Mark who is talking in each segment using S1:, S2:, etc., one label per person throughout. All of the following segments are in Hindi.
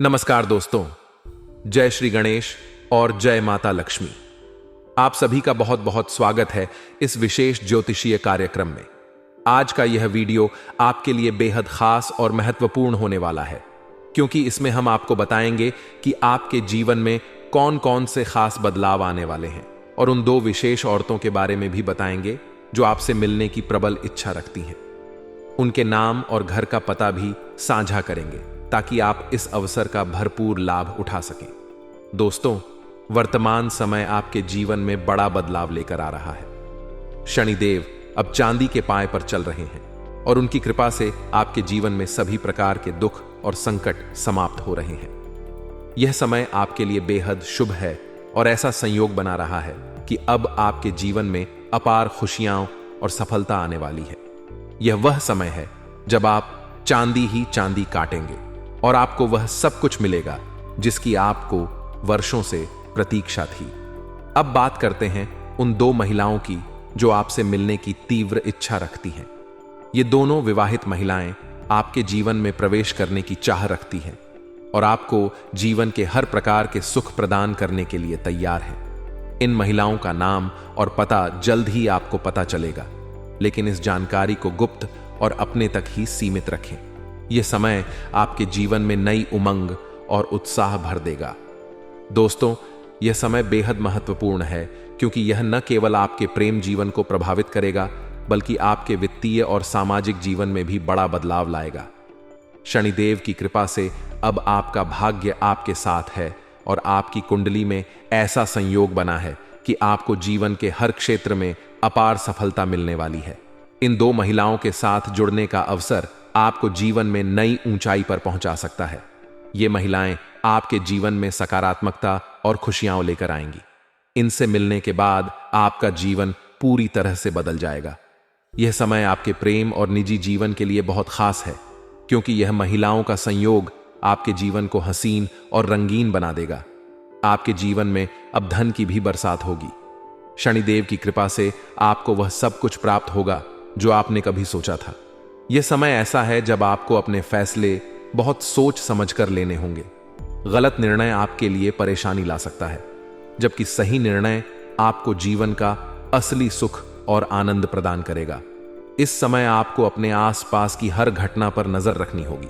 S1: नमस्कार दोस्तों, जय श्री गणेश और जय माता लक्ष्मी। आप सभी का बहुत बहुत स्वागत है इस विशेष ज्योतिषीय कार्यक्रम में। आज का यह वीडियो आपके लिए बेहद खास और महत्वपूर्ण होने वाला है, क्योंकि इसमें हम आपको बताएंगे कि आपके जीवन में कौन कौन से खास बदलाव आने वाले हैं, और उन दो विशेष औरतों के बारे में भी बताएंगे जो आपसे मिलने की प्रबल इच्छा रखती हैं। उनके नाम और घर का पता भी साझा करेंगे ताकि आप इस अवसर का भरपूर लाभ उठा सकें। दोस्तों, वर्तमान समय आपके जीवन में बड़ा बदलाव लेकर आ रहा है। शनिदेव अब चांदी के पांव पर चल रहे हैं और उनकी कृपा से आपके जीवन में सभी प्रकार के दुख और संकट समाप्त हो रहे हैं। यह समय आपके लिए बेहद शुभ है और ऐसा संयोग बना रहा है कि अब आपके जीवन में अपार खुशियां और सफलता आने वाली है। यह वह समय है जब आप चांदी ही चांदी काटेंगे और आपको वह सब कुछ मिलेगा जिसकी आपको वर्षों से प्रतीक्षा थी। अब बात करते हैं उन दो महिलाओं की जो आपसे मिलने की तीव्र इच्छा रखती हैं। ये दोनों विवाहित महिलाएं आपके जीवन में प्रवेश करने की चाह रखती हैं और आपको जीवन के हर प्रकार के सुख प्रदान करने के लिए तैयार हैं। इन महिलाओं का नाम और पता जल्द ही आपको पता चलेगा, लेकिन इस जानकारी को गुप्त और अपने तक ही सीमित रखें। यह समय आपके जीवन में नई उमंग और उत्साह भर देगा। दोस्तों, यह समय बेहद महत्वपूर्ण है, क्योंकि यह न केवल आपके प्रेम जीवन को प्रभावित करेगा, बल्कि आपके वित्तीय और सामाजिक जीवन में भी बड़ा बदलाव लाएगा। शनिदेव की कृपा से अब आपका भाग्य आपके साथ है और आपकी कुंडली में ऐसा संयोग बना है कि आपको जीवन के हर क्षेत्र में अपार सफलता मिलने वाली है। इन दो महिलाओं के साथ जुड़ने का अवसर आपको जीवन में नई ऊंचाई पर पहुंचा सकता है। ये महिलाएं आपके जीवन में सकारात्मकता और खुशियां लेकर आएंगी। इनसे मिलने के बाद आपका जीवन पूरी तरह से बदल जाएगा। यह समय आपके प्रेम और निजी जीवन के लिए बहुत खास है, क्योंकि यह महिलाओं का संयोग आपके जीवन को हसीन और रंगीन बना देगा। आपके जीवन में अब धन की भी बरसात होगी। शनिदेव की कृपा से आपको वह सब कुछ प्राप्त होगा जो आपने कभी सोचा था। यह समय ऐसा है जब आपको अपने फैसले बहुत सोच समझकर लेने होंगे। गलत निर्णय आपके लिए परेशानी ला सकता है, जबकि सही निर्णय आपको जीवन का असली सुख और आनंद प्रदान करेगा। इस समय आपको अपने आसपास की हर घटना पर नजर रखनी होगी।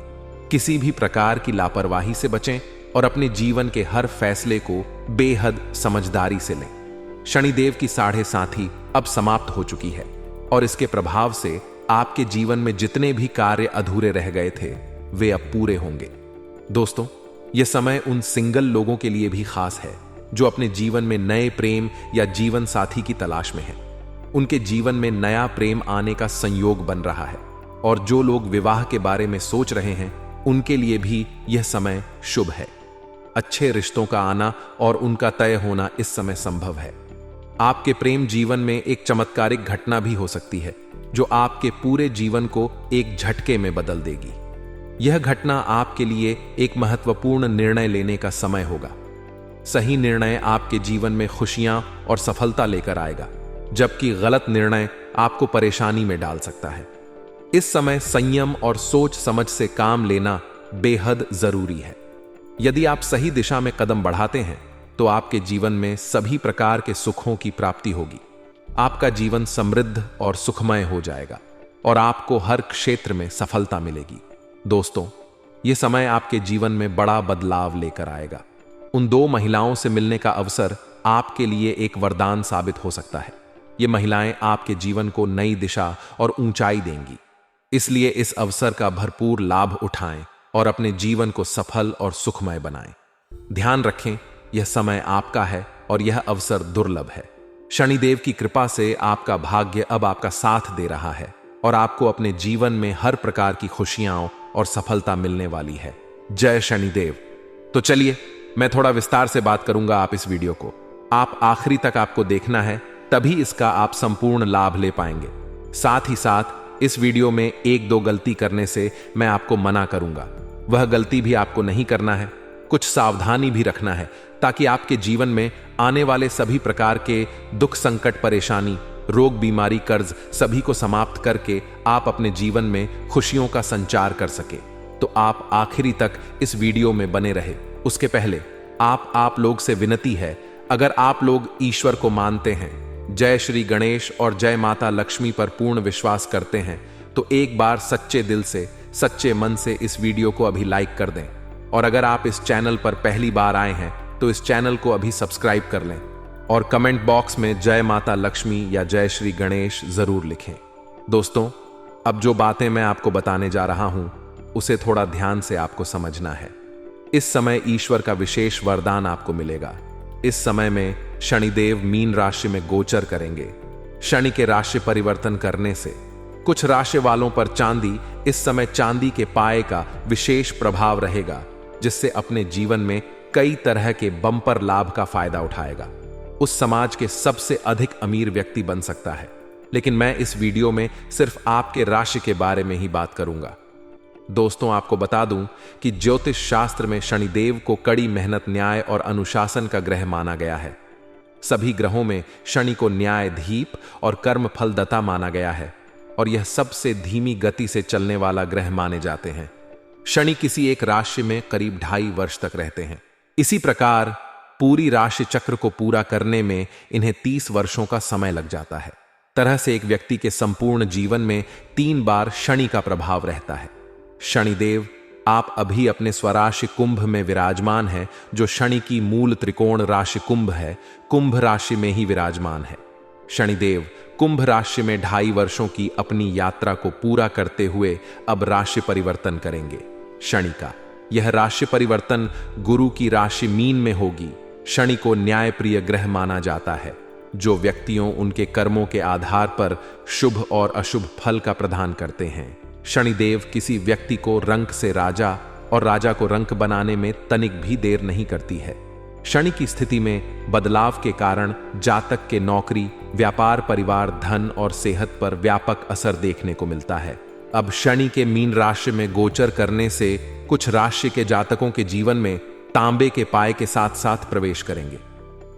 S1: किसी भी प्रकार की लापरवाही से बचें और अपने जीवन के हर फैसले को बेहद समझदारी से लें। शनिदेव की 7.5 अब समाप्त हो चुकी है और इसके प्रभाव से आपके जीवन में जितने भी कार्य अधूरे रह गए थे वे अब पूरे होंगे। दोस्तों, यह समय उन सिंगल लोगों के लिए भी खास है जो अपने जीवन में नए प्रेम या जीवन साथी की तलाश में हैं। उनके जीवन में नया प्रेम आने का संयोग बन रहा है, और जो लोग विवाह के बारे में सोच रहे हैं उनके लिए भी यह समय शुभ है। अच्छे रिश्तों का आना और उनका तय होना इस समय संभव है। आपके प्रेम जीवन में एक चमत्कारिक घटना भी हो सकती है जो आपके पूरे जीवन को एक झटके में बदल देगी। यह घटना आपके लिए एक महत्वपूर्ण निर्णय लेने का समय होगा। सही निर्णय आपके जीवन में खुशियां और सफलता लेकर आएगा, जबकि गलत निर्णय आपको परेशानी में डाल सकता है। इस समय संयम और सोच समझ से काम लेना बेहद जरूरी है। यदि आप सही दिशा में कदम बढ़ाते हैं तो आपके जीवन में सभी प्रकार के सुखों की प्राप्ति होगी। आपका जीवन समृद्ध और सुखमय हो जाएगा और आपको हर क्षेत्र में सफलता मिलेगी। दोस्तों, यह समय आपके जीवन में बड़ा बदलाव लेकर आएगा। उन दो महिलाओं से मिलने का अवसर आपके लिए एक वरदान साबित हो सकता है। ये महिलाएं आपके जीवन को नई दिशा और ऊंचाई देंगी। इसलिए इस अवसर का भरपूर लाभ उठाएं और अपने जीवन को सफल और सुखमय बनाएं। ध्यान रखें, यह समय आपका है और यह अवसर दुर्लभ है। शनिदेव की कृपा से आपका भाग्य अब आपका साथ दे रहा है और आपको अपने जीवन में हर प्रकार की खुशियां और सफलता मिलने वाली है। जय शनिदेव। तो चलिए, मैं थोड़ा विस्तार से बात करूंगा आप इस वीडियो को। आप आखिरी तक आपको देखना है, तभी इसका आप संपूर्ण लाभ ले पाएंगे। साथ ही साथ इस वीडियो में 1-2 गलती करने से मैं आपको मना करूंगा। वह गलती भी आपको नहीं करना है। कुछ सावधानी भी रखना है ताकि आपके जीवन में आने वाले सभी प्रकार के दुख, संकट, परेशानी, रोग, बीमारी, कर्ज सभी को समाप्त करके आप अपने जीवन में खुशियों का संचार कर सके। तो आप आखिरी तक इस वीडियो में बने रहे। उसके पहले आप लोग से विनती है, अगर आप लोग ईश्वर को मानते हैं, जय श्री गणेश और जय माता लक्ष्मी पर पूर्ण विश्वास करते हैं, तो एक बार सच्चे दिल से, सच्चे मन से इस वीडियो को अभी लाइक कर दें। और अगर आप इस चैनल पर पहली बार आए हैं तो इस चैनल को अभी सब्सक्राइब कर लें और कमेंट बॉक्स में जय माता लक्ष्मी या जय श्री गणेश जरूर लिखें। दोस्तों, अब जो बातें मैं आपको बताने जा रहा हूं उसे थोड़ा ध्यान से आपको समझना है। इस समय ईश्वर का विशेष वरदान आपको मिलेगा। इस समय में शनिदेव मीन राशि में गोचर करेंगे। शनि के राशि परिवर्तन करने से कुछ राशि वालों पर चांदी, इस समय चांदी के पाए का विशेष प्रभाव रहेगा, जिससे अपने जीवन में कई तरह के बम्पर लाभ का फायदा उठाएगा। उस समाज के सबसे अधिक अमीर व्यक्ति बन सकता है। लेकिन मैं इस वीडियो में सिर्फ आपके राशि के बारे में ही बात करूंगा। दोस्तों, आपको बता दूं कि ज्योतिष शास्त्र में शनिदेव को कड़ी मेहनत, न्याय और अनुशासन का ग्रह माना गया है। सभी ग्रहों में शनि को न्यायाधीप और कर्म फलदाता माना गया है और यह सबसे धीमी गति से चलने वाला ग्रह माने जाते हैं। शनि किसी एक राशि में करीब 2.5 वर्ष तक रहते हैं। इसी प्रकार पूरी राशि चक्र को पूरा करने में इन्हें 30 वर्षों का समय लग जाता है। तरह से एक व्यक्ति के संपूर्ण जीवन में 3 बार शनि का प्रभाव रहता है। शनिदेव, आप अभी अपने स्वराशि कुंभ में विराजमान हैं, जो शनि की मूल त्रिकोण राशि कुंभ है, कुंभ राशि में ही विराजमान है। शनिदेव कुंभ राशि में 2.5 वर्षों की अपनी यात्रा को पूरा करते हुए अब राशि परिवर्तन करेंगे। शनि का यह राशि परिवर्तन गुरु की राशि मीन में होगी। शनि को न्यायप्रिय ग्रह माना जाता है, जो व्यक्तियों उनके कर्मों के आधार पर शुभ और अशुभ फल का प्रदान करते हैं। शनिदेव किसी व्यक्ति को रंक से राजा और राजा को रंक बनाने में तनिक भी देर नहीं करती है। शनि की स्थिति में बदलाव के कारण जातक के नौकरी, व्यापार, परिवार, धन और सेहत पर व्यापक असर देखने को मिलता है। अब शनि के मीन राशि में गोचर करने से कुछ राशि के जातकों के जीवन में तांबे के पाए के साथ साथ प्रवेश करेंगे।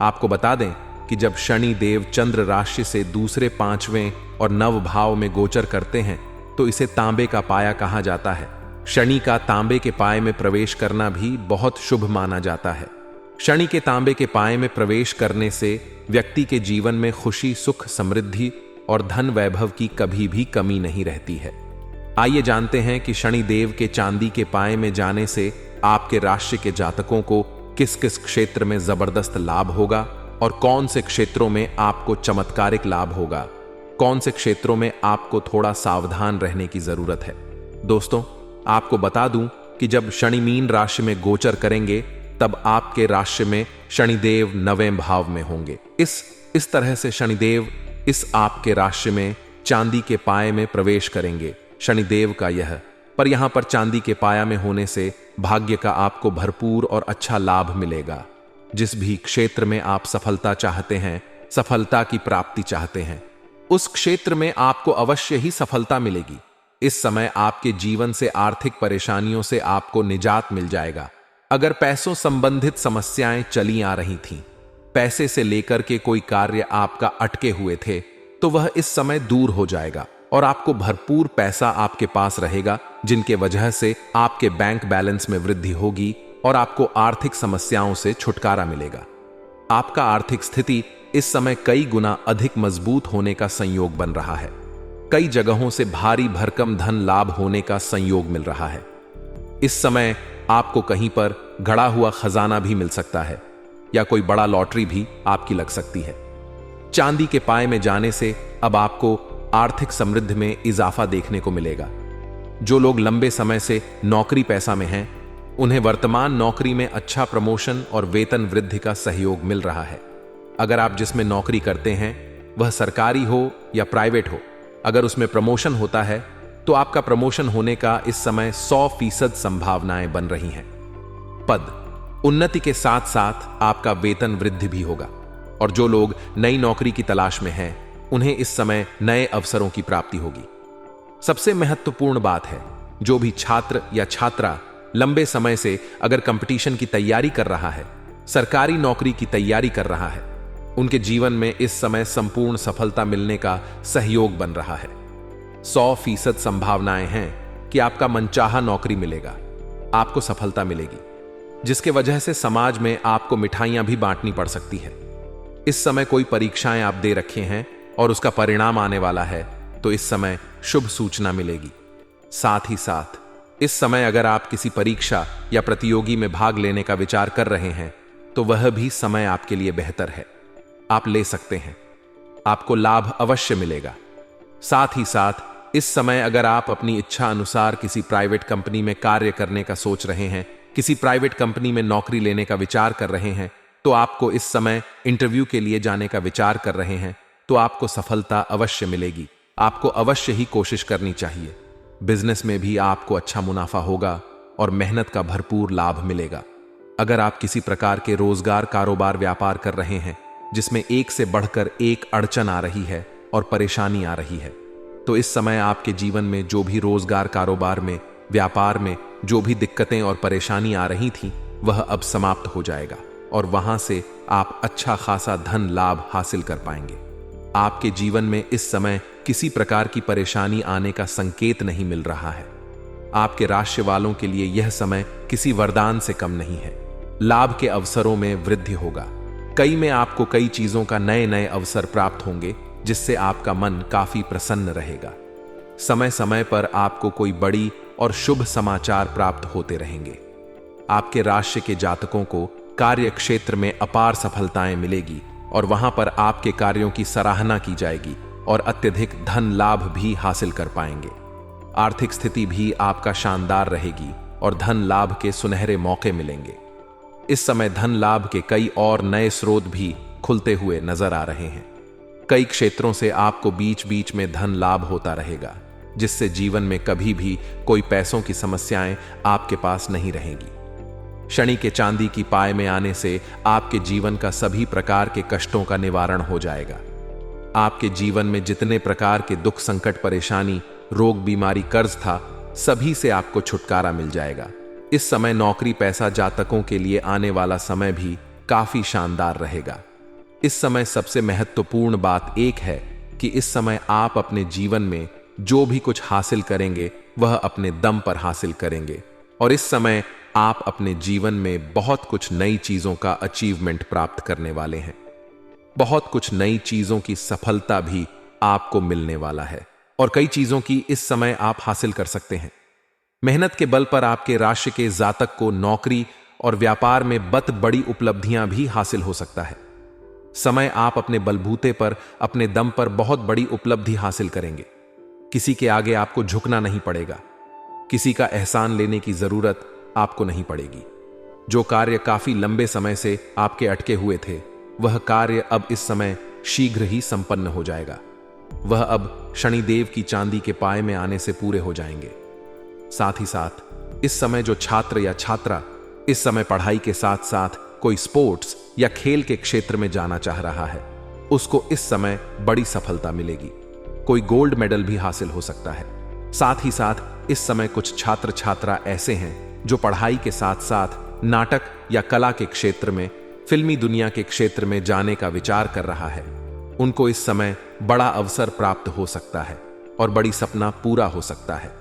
S1: आपको बता दें कि जब शनि देव चंद्र राशि से दूसरे, 5वें और 9 भाव में गोचर करते हैं तो इसे तांबे का पाया कहा जाता है। शनि का तांबे के पाए में प्रवेश करना भी बहुत शुभ माना जाता है। शनि के तांबे के पाए में प्रवेश करने से व्यक्ति के जीवन में खुशी, सुख, समृद्धि और धन वैभव की कभी भी कमी नहीं रहती है। आइए जानते हैं कि शनि देव के चांदी के पाए में जाने से आपके राशि के जातकों को किस किस क्षेत्र में जबरदस्त लाभ होगा और कौन से क्षेत्रों में आपको चमत्कारिक लाभ होगा, कौन से क्षेत्रों में आपको थोड़ा सावधान रहने की जरूरत है। दोस्तों, आपको बता दूं कि जब शनि मीन राशि में गोचर करेंगे तब आपके राशि में शनिदेव 9वें भाव में होंगे। इस तरह से शनिदेव इस आपके राशि में चांदी के पाए में प्रवेश करेंगे। शनिदेव का पर यहां पर चांदी के पाया में होने से भाग्य का आपको भरपूर और अच्छा लाभ मिलेगा। जिस भी क्षेत्र में आप सफलता चाहते हैं, सफलता की प्राप्ति चाहते हैं, उस क्षेत्र में आपको अवश्य ही सफलता मिलेगी। इस समय आपके जीवन से आर्थिक परेशानियों से आपको निजात मिल जाएगा। अगर पैसों संबंधित समस्याएं चली आ रही थीं, पैसे से लेकर के कोई कार्य आपका अटके हुए थे, तो वह इस समय दूर हो जाएगा और आपको भरपूर पैसा आपके पास रहेगा, जिनके वजह से आपके बैंक बैलेंस में वृद्धि होगी और आपको आर्थिक समस्याओं से छुटकारा मिलेगा। आपका आर्थिक स्थिति इस समय कई गुना अधिक मजबूत होने का संयोग बन रहा है। कई जगहों से भारी भरकम धन लाभ होने का संयोग मिल रहा है। इस समय आपको कहीं पर गड़ा हुआ खजाना भी मिल सकता है या कोई बड़ा लॉटरी भी आपकी लग सकती है। चांदी के पाए में जाने से अब आपको आर्थिक समृद्धि में इजाफा देखने को मिलेगा। जो लोग लंबे समय से नौकरी पैसा में हैं, उन्हें वर्तमान नौकरी में अच्छा प्रमोशन और वेतन वृद्धि का सहयोग मिल रहा है। अगर आप जिसमें नौकरी करते हैं वह सरकारी हो या प्राइवेट हो, अगर उसमें प्रमोशन होता है तो आपका प्रमोशन होने का इस समय 100% संभावनाएं बन रही हैं। पद उन्नति के साथ साथ आपका वेतन वृद्धि भी होगा और जो लोग नई नौकरी की तलाश में हैं, उन्हें इस समय नए अवसरों की प्राप्ति होगी। सबसे महत्वपूर्ण बात है, जो भी छात्र या छात्रा लंबे समय से अगर कंपटीशन की तैयारी कर रहा है, सरकारी नौकरी की तैयारी कर रहा है, उनके जीवन में इस समय संपूर्ण सफलता मिलने का सहयोग बन रहा है। 100% संभावनाएं हैं कि आपका मनचाहा नौकरी मिलेगा, आपको सफलता मिलेगी, जिसके वजह से समाज में आपको मिठाइयां भी बांटनी पड़ सकती है। इस समय कोई परीक्षाएं आप दे रखे हैं और उसका परिणाम आने वाला है, तो इस समय शुभ सूचना मिलेगी। साथ ही साथ इस समय अगर आप किसी परीक्षा या प्रतियोगी में भाग लेने का विचार कर रहे हैं, तो वह भी समय आपके लिए बेहतर है, आप ले सकते हैं, आपको लाभ अवश्य मिलेगा। साथ ही साथ इस समय अगर आप अपनी इच्छा अनुसार किसी प्राइवेट कंपनी में कार्य करने का सोच रहे हैं, किसी प्राइवेट कंपनी में नौकरी लेने का विचार कर रहे हैं, तो आपको इस समय इंटरव्यू के लिए जाने का विचार कर रहे हैं, तो आपको सफलता अवश्य मिलेगी। आपको अवश्य ही कोशिश करनी चाहिए। बिजनेस में भी आपको अच्छा मुनाफा होगा और मेहनत का भरपूर लाभ मिलेगा। अगर आप किसी प्रकार के रोजगार, कारोबार, व्यापार कर रहे हैं जिसमें एक से बढ़कर एक अड़चन आ रही है और परेशानी आ रही है, तो इस समय आपके जीवन में जो भी रोजगार, कारोबार में, व्यापार में जो भी दिक्कतें और परेशानी आ रही थी, वह अब समाप्त हो जाएगा और वहां से आप अच्छा खासा धन लाभ हासिल कर पाएंगे। आपके जीवन में इस समय किसी प्रकार की परेशानी आने का संकेत नहीं मिल रहा है। आपके राशि वालों के लिए यह समय किसी वरदान से कम नहीं है। लाभ के अवसरों में वृद्धि होगा। कई में आपको कई चीजों का नए नए अवसर प्राप्त होंगे, जिससे आपका मन काफी प्रसन्न रहेगा। समय समय पर आपको कोई बड़ी और शुभ समाचार प्राप्त होते रहेंगे। आपके राशि के जातकों को कार्य क्षेत्र में अपार सफलताएं मिलेगी और वहां पर आपके कार्यों की सराहना की जाएगी और अत्यधिक धन लाभ भी हासिल कर पाएंगे। आर्थिक स्थिति भी आपका शानदार रहेगी और धन लाभ के सुनहरे मौके मिलेंगे। इस समय धन लाभ के कई और नए स्रोत भी खुलते हुए नजर आ रहे हैं। कई क्षेत्रों से आपको बीच बीच में धन लाभ होता रहेगा, जिससे जीवन में कभी भी कोई पैसों की समस्याएं आपके पास नहीं रहेंगी। शनि के चांदी की पाय में आने से आपके जीवन का सभी प्रकार के कष्टों का निवारण हो जाएगा। आपके जीवन में जितने प्रकार के दुख, संकट, परेशानी, रोग, बीमारी, कर्ज था, सभी से आपको छुटकारा मिल जाएगा। इस समय नौकरी पैसा जातकों के लिए आने वाला समय भी काफी शानदार रहेगा। इस समय सबसे महत्वपूर्ण बात एक है कि इस समय आप अपने जीवन में जो भी कुछ हासिल करेंगे वह अपने दम पर हासिल करेंगे और इस समय आप अपने जीवन में बहुत कुछ नई चीजों का अचीवमेंट प्राप्त करने वाले हैं। बहुत कुछ नई चीजों की सफलता भी आपको मिलने वाला है और कई चीजों की इस समय आप हासिल कर सकते हैं। मेहनत के बल पर आपके राशि के जातक को नौकरी और व्यापार में बड़ी उपलब्धियां भी हासिल हो सकता है। समय आप अपने बलबूते पर, अपने दम पर बहुत बड़ी उपलब्धि हासिल करेंगे। किसी के आगे आपको झुकना नहीं पड़ेगा। किसी का एहसान लेने की जरूरत आपको नहीं पड़ेगी। जो कार्य काफी लंबे समय से आपके अटके हुए थे, वह कार्य अब इस समय शीघ्र ही संपन्न हो जाएगा। वह अब शनिदेव की चांदी के पाय में आने से पूरे हो जाएंगे। साथ ही साथ इस समय जो छात्र या छात्रा इस समय पढ़ाई के साथ साथ कोई स्पोर्ट्स या खेल के क्षेत्र में जाना चाह रहा है, उसको इस समय बड़ी सफलता मिलेगी। कोई गोल्ड मेडल भी हासिल हो सकता है। साथ ही साथ इस समय कुछ छात्र छात्रा ऐसे हैं जो पढ़ाई के साथ साथ नाटक या कला के क्षेत्र में, फिल्मी दुनिया के क्षेत्र में जाने का विचार कर रहा है। उनको इस समय बड़ा अवसर प्राप्त हो सकता है और बड़ी सपना पूरा हो सकता है।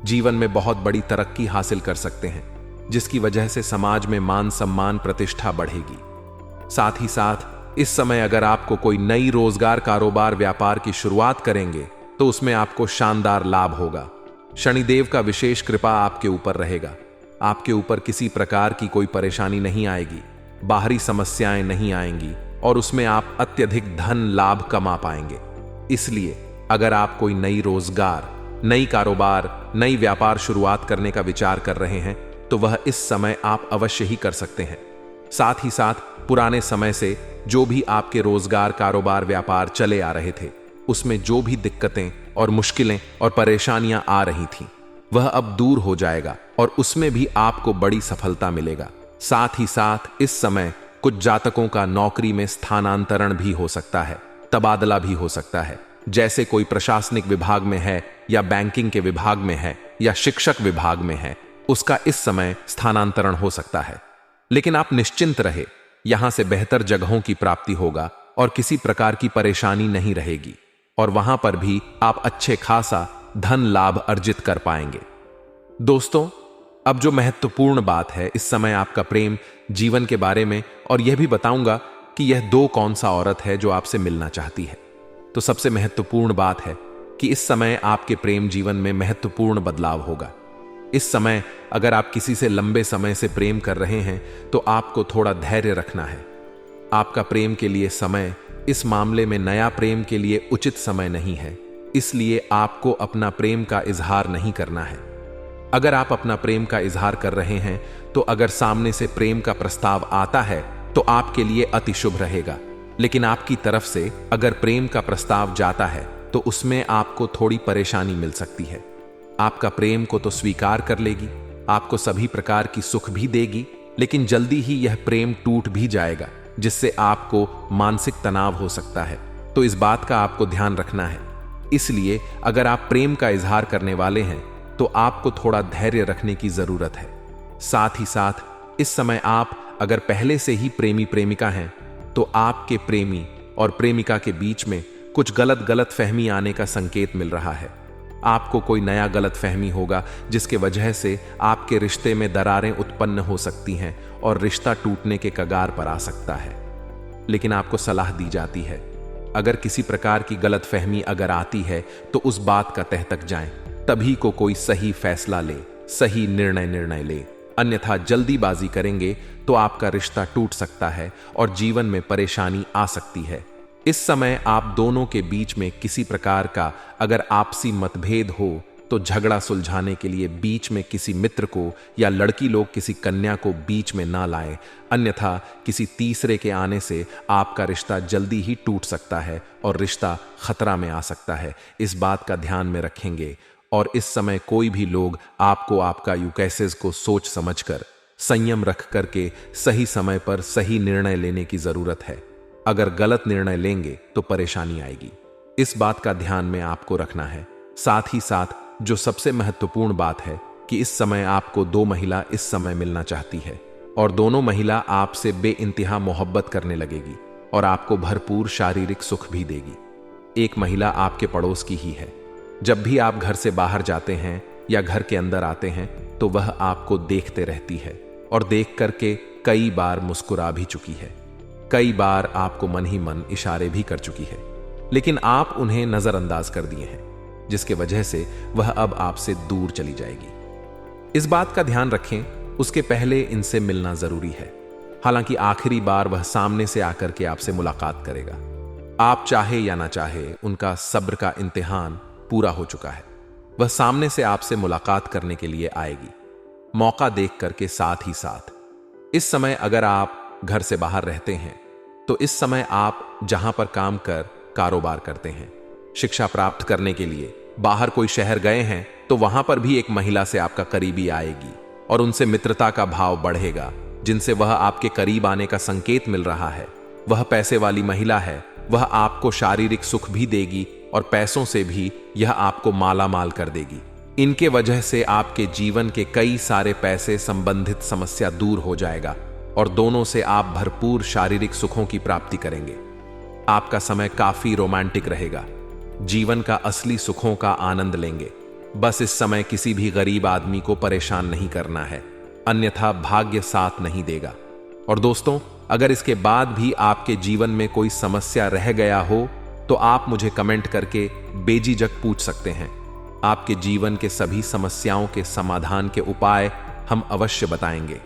S1: जीवन में बहुत बड़ी तरक्की हासिल कर सकते हैं, जिसकी वजह से समाज में मान सम्मान, प्रतिष्ठा बढ़ेगी। साथ ही साथ इस समय अगर आपको कोई नई रोजगार, कारोबार, व्यापार की शुरुआत करेंगे तो उसमें आपको शानदार लाभ होगा। शनिदेव का विशेष कृपा आपके ऊपर रहेगा। आपके ऊपर किसी प्रकार की कोई परेशानी नहीं आएगी, बाहरी समस्याएं नहीं आएंगी और उसमें आप अत्यधिक धन लाभ कमा पाएंगे। इसलिए अगर आप कोई नई रोजगार, नई कारोबार, नई व्यापार शुरुआत करने का विचार कर रहे हैं तो वह इस समय आप अवश्य ही कर सकते हैं। साथ ही साथ पुराने समय से जो भी आपके रोजगार, कारोबार, व्यापार चले आ रहे थे, उसमें जो भी दिक्कतें और मुश्किलें और परेशानियां आ रही थीं, वह अब दूर हो जाएगा और उसमें भी आपको बड़ी सफलता मिलेगा। साथ ही साथ इस समय कुछ जातकों का नौकरी में स्थानांतरण भी हो सकता है, तबादला भी हो सकता है। जैसे कोई प्रशासनिक विभाग में है या बैंकिंग के विभाग में है या शिक्षक विभाग में है, उसका इस समय स्थानांतरण हो सकता है। लेकिन आप निश्चिंत रहे, यहां से बेहतर जगहों की प्राप्ति होगा और किसी प्रकार की परेशानी नहीं रहेगी और वहां पर भी आप अच्छे खासा धन लाभ अर्जित कर पाएंगे। दोस्तों, अब जो महत्वपूर्ण बात है, इस समय आपका प्रेम जीवन के बारे में, और यह भी बताऊंगा कि यह दो कौन सा औरत है जो आपसे मिलना चाहती है। तो सबसे महत्वपूर्ण बात है कि इस समय आपके प्रेम जीवन में महत्वपूर्ण बदलाव होगा। इस समय अगर आप किसी से लंबे समय से प्रेम कर रहे हैं तो आपको थोड़ा धैर्य रखना है। आपका प्रेम के लिए समय इस मामले में नया प्रेम के लिए उचित समय नहीं है, इसलिए आपको अपना प्रेम का इजहार नहीं करना है। अगर आप अपना प्रेम का इजहार कर रहे हैं तो अगर सामने से प्रेम का प्रस्ताव आता है तो आपके लिए अति शुभ रहेगा, लेकिन आपकी तरफ से अगर प्रेम का प्रस्ताव जाता है तो उसमें आपको थोड़ी परेशानी मिल सकती है। आपका प्रेम को तो स्वीकार कर लेगी, आपको सभी प्रकार की सुख भी देगी, लेकिन जल्दी ही यह प्रेम टूट भी जाएगा, जिससे आपको मानसिक तनाव हो सकता है। तो इस बात का आपको ध्यान रखना है। इसलिए अगर आप प्रेम का इजहार करने वाले हैं तो आपको थोड़ा धैर्य रखने की जरूरत है। साथ ही साथ इस समय आप अगर पहले से ही प्रेमी प्रेमिका हैं तो आपके प्रेमी और प्रेमिका के बीच में कुछ गलत फहमी आने का संकेत मिल रहा है। आपको कोई नया गलत फहमी होगा जिसके वजह से आपके रिश्ते में दरारें उत्पन्न हो सकती हैं और रिश्ता टूटने के कगार पर आ सकता है। लेकिन आपको सलाह दी जाती है, अगर किसी प्रकार की गलत फहमी अगर आती है तो उस बात का तह तक जाएं, तभी को कोई सही फैसला ले, सही निर्णय ले, अन्यथा जल्दीबाजी करेंगे तो आपका रिश्ता टूट सकता है और जीवन में परेशानी आ सकती है। इस समय आप दोनों के बीच में किसी प्रकार का अगर आपसी मतभेद हो तो झगड़ा सुलझाने के लिए बीच में किसी मित्र को या लड़की लोग किसी कन्या को बीच में ना लाएं, अन्यथा किसी तीसरे के आने से आपका रिश्ता जल्दी ही टूट सकता है और रिश्ता खतरा में आ सकता है। इस बात का ध्यान में रखेंगे और इस समय कोई भी लोग आपको आपका यूकेसेस को सोच समझकर संयम रख करके सही समय पर सही निर्णय लेने की जरूरत है। अगर गलत निर्णय लेंगे तो परेशानी आएगी, इस बात का ध्यान में आपको रखना है। साथ ही साथ जो सबसे महत्वपूर्ण बात है कि इस समय आपको दो महिला इस समय मिलना चाहती है और दोनों महिला आपसे बेइंतहा मोहब्बत करने लगेगी और आपको भरपूर शारीरिक सुख भी देगी। एक महिला आपके पड़ोस की ही है। जब भी आप घर से बाहर जाते हैं या घर के अंदर आते हैं तो वह आपको देखते रहती है और देख करके कई बार मुस्कुरा भी चुकी है, कई बार आपको मन ही मन इशारे भी कर चुकी है, लेकिन आप उन्हें नजरअंदाज कर दिए हैं, जिसके वजह से वह अब आपसे दूर चली जाएगी। इस बात का ध्यान रखें, उसके पहले इनसे मिलना जरूरी है। हालांकि आखिरी बार वह सामने से आकर के आपसे मुलाकात करेगा। आप चाहे या ना चाहे, उनका सब्र का इम्तिहान पूरा हो चुका है। वह सामने से आपसे मुलाकात करने के लिए आएगी, मौका देख करके। साथ ही साथ इस समय अगर आप घर से बाहर रहते हैं तो इस समय आप जहां पर काम कर कारोबार करते हैं, शिक्षा प्राप्त करने के लिए बाहर कोई शहर गए हैं तो वहां पर भी एक महिला से आपका करीबी आएगी और उनसे मित्रता का भाव बढ़ेगा, जिनसे वह आपके करीब आने का संकेत मिल रहा है। वह पैसे वाली महिला है, वह आपको शारीरिक सुख भी देगी और पैसों से भी यह आपको माला माल कर देगी। इनके वजह से आपके जीवन के कई सारे पैसे संबंधित समस्या दूर हो जाएगा और दोनों से आप भरपूर शारीरिक सुखों की प्राप्ति करेंगे। आपका समय काफी रोमांटिक रहेगा, जीवन का असली सुखों का आनंद लेंगे। बस इस समय किसी भी गरीब आदमी को परेशान नहीं करना है, अन्यथा भाग्य साथ नहीं देगा। और दोस्तों, अगर इसके बाद भी आपके जीवन में कोई समस्या रह गया हो तो आप मुझे कमेंट करके बेझिझक पूछ सकते हैं। आपके जीवन के सभी समस्याओं के समाधान के उपाय हम अवश्य बताएंगे।